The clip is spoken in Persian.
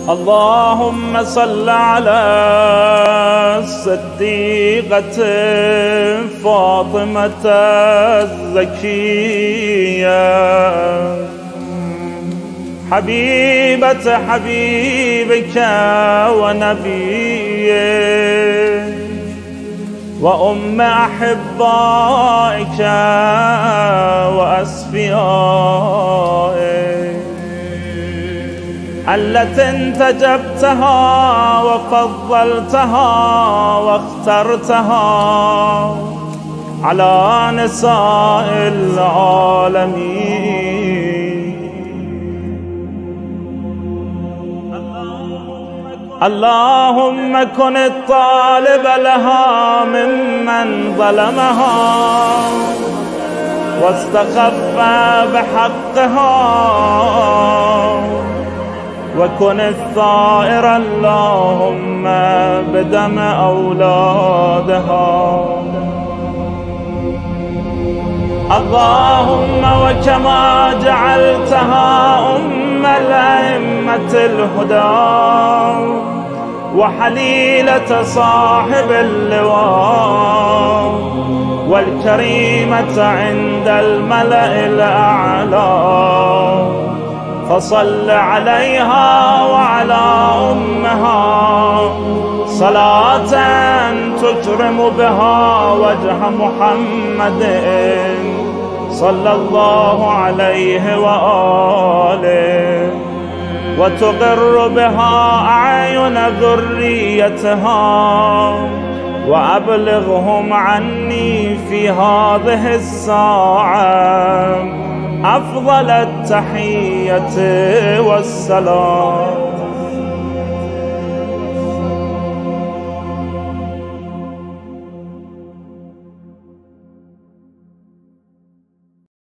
اللهم صل على الصديقة فاطمة الزكية حبيبة حبيبك ونبيك وأم أحبائك وأصفيائك التي انتجبتها وفضلتها واخترتها على نساء العالمين. اللهم كن الطالب لها ممن ظلمها واستخف بحقها، وكن الثائر اللهم بدم أولادها. اللهم وكما جعلتها أم الأئمة الهدى وحليلة صاحب اللواء والكريمة عند الملأ الأعلى، فصل عليها وعلى أمها صلاة تكرم بها وجه محمد صلى الله عليه وآله، وتقر بها أعين ذريتها، وأبلغهم عني في هذه الساعة أفضل التحية والسلام.